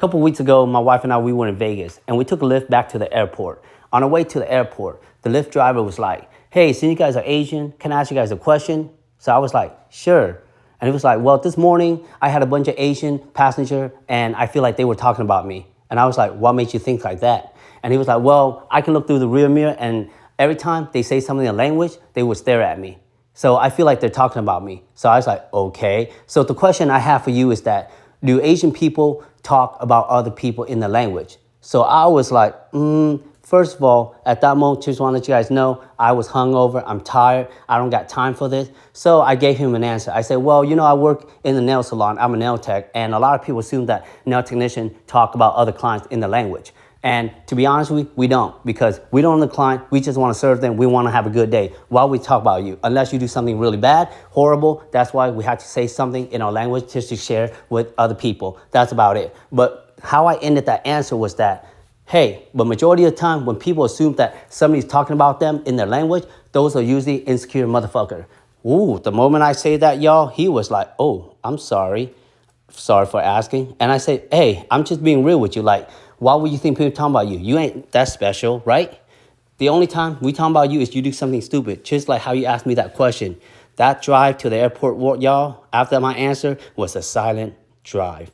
couple weeks ago, my wife and I, we were in Vegas and we took a Lyft back to the airport. On our way to the airport, the Lyft driver was like, hey, since you guys are Asian, can I ask you guys a question? So I was like, sure. And he was like, well, this morning I had a bunch of Asian passenger and I feel like they were talking about me. And I was like, what made you think like that? And he was like, well, I can look through the rear mirror and every time they say something in language, they would stare at me. So I feel like they're talking about me. So I was like, okay. So the question I have for you is that, do Asian people talk about other people in the language? So I was like, first of all, at that moment, just want to let you guys know, I was hungover, I'm tired, I don't got time for this. So I gave him an answer. I said, well, you know, I work in the nail salon, I'm a nail tech, and a lot of people assume that nail technicians talk about other clients in the language. And to be honest with you, we don't, because we don't know the client, we just want to serve them, we want to have a good day. Why would we talk about you? Unless you do something really bad, horrible, that's why we have to say something in our language just to share with other people. That's about it. But how I ended that answer was that, hey, but majority of the time when people assume that somebody's talking about them in their language, those are usually insecure motherfucker. Ooh, the moment I say that, y'all, he was like, oh, I'm sorry. Sorry for asking. And I said, hey, I'm just being real with you. Like, why would you think people talking about you? You ain't that special, right? The only time we talk about you is you do something stupid, just like how you asked me that question. That drive to the airport, y'all, after my answer was a silent drive.